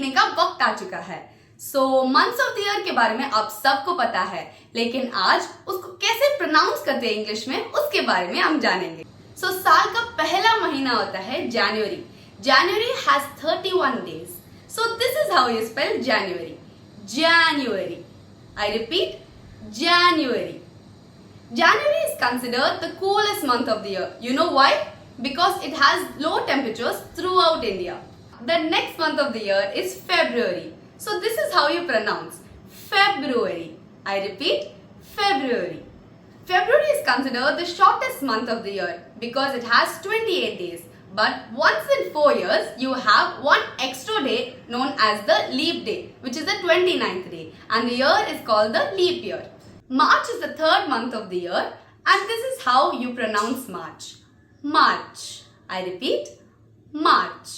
सीखने का वक्त आ चुका है। मंथ्स ऑफ द ईयर के बारे में आप सबको पता है, लेकिन आज उसको कैसे प्रोनाउंस करते हैं इंग्लिश में उसके बारे में हम जानेंगे। साल का पहला महीना होता है जनवरी। January has 31 days. So this is how you spell January. January. I repeat, January. January is considered the coolest month of the year. You know why? Because it has low temperatures throughout India. The next month of the year is February. So this is how you pronounce February. I repeat, February. February is considered the shortest month of the year because it has 28 days. But once in 4 years, you have one extra day known as the leap day, which is the 29th day. And the year is called the leap year. March is the third month of the year. And this is how you pronounce March. March. I repeat, March.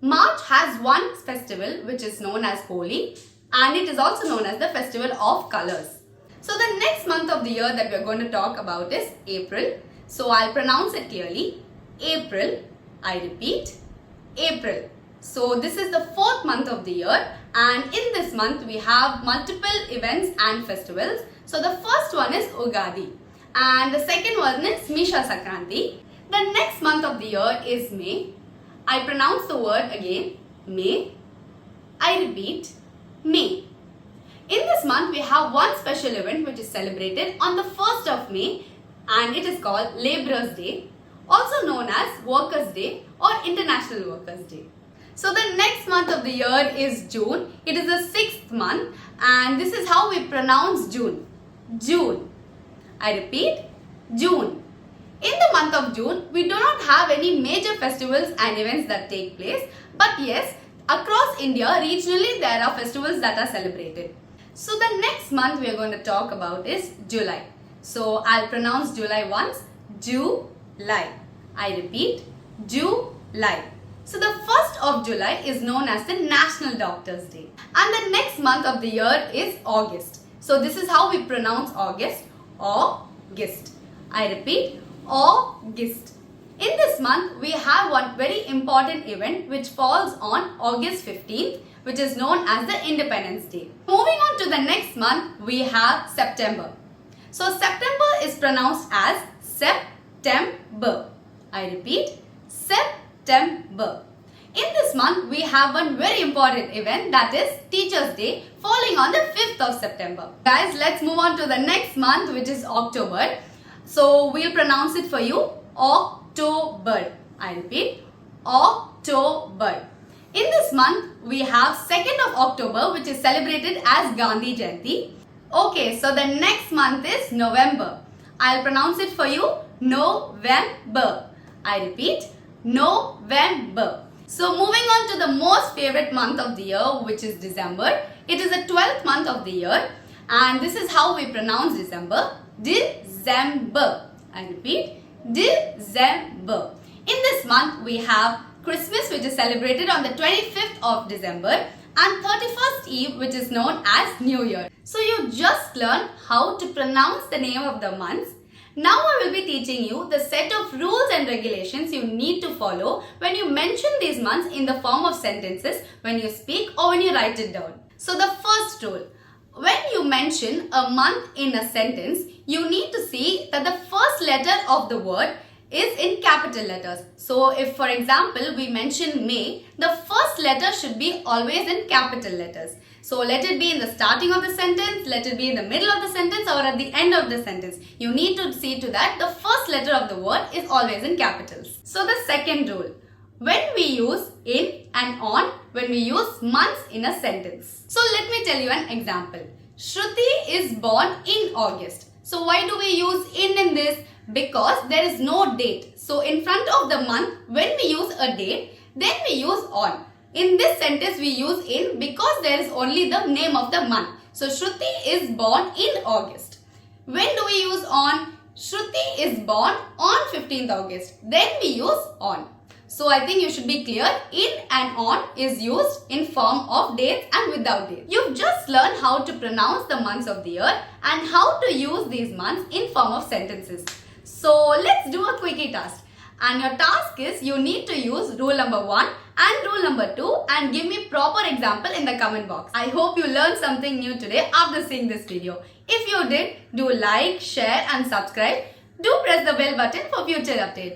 March has one festival which is known as Holi. And it is also known as the Festival of Colors. So the next month of the year that we are going to talk about is April. So I'll pronounce it clearly. April. I repeat, April. So this is the fourth month of the year, and in this month we have multiple events and festivals. So the first one is Ugadi and the second one is Misha Sakranti. The next month of the year is May. I pronounce the word again, May. I repeat, May. In this month we have one special event which is celebrated on the 1st of May, and it is called Labourers' Day, also known as Workers' Day or International Workers' Day. So the next month of the year is June. It is the 6th month, and this is how we pronounce June. June. I repeat, June. In the month of June, we do not have any major festivals and events that take place. But yes, across India, regionally there are festivals that are celebrated. So the next month we are going to talk about is July. So I'll pronounce July once, July. I repeat, July. So the 1st of July is known as the National Doctors' Day. And the next month of the year is August. So this is how we pronounce August, August. I repeat, August. In this month, we have one very important event which falls on August 15th, which is known as the Independence Day. Moving on to the next month, we have September. So September is pronounced as September. I repeat, September. In this month, we have one very important event, that is Teachers' Day, falling on the 5th of September. Guys, let's move on to the next month, which is October. So we'll pronounce it for you, October. I repeat, October. In this month, we have 2nd of October, which is celebrated as Gandhi Jayanti. Okay, so the next month is November. I'll pronounce it for you, November. I repeat, November. So moving on to the most favorite month of the year, which is December. It is the 12th month of the year, and this is how we pronounce December, December. I repeat, December. In this month, we have Christmas, which is celebrated on the 25th of December, and 31st Eve, which is known as New Year. So you just learned how to pronounce the name of the months. Now I will be teaching you the set of rules and regulations you need to follow when you mention these months in the form of sentences, when you speak or when you write it down. So the first rule, when you mention a month in a sentence, you need to see that the first letter of the word is in capital letters. So if, for example, we mention May, the first letter should be always in capital letters. So let it be in the starting of the sentence, let it be in the middle of the sentence, or at the end of the sentence. You need to see to that the first letter of the word is always in capitals. So the second rule, when we use in and on, when we use months in a sentence. So let me tell you an example. Shruti is born in August. So why do we use in this? Because there is no date. So in front of the month, when we use a date, then we use on. In this sentence, we use in because there is only the name of the month. So Shruti is born in August. When do we use on? Shruti is born on 15th August. Then we use on. So I think you should be clear. In and on is used in form of dates and without dates. You've just learned how to pronounce the months of the year and how to use these months in form of sentences. So let's do a quickie task. And your task is you need to use rule number 1 and rule number 2 and give me proper example in the comment box. I hope you learned something new today after seeing this video. If you did, do like, share and subscribe. Do press the bell button for future updates.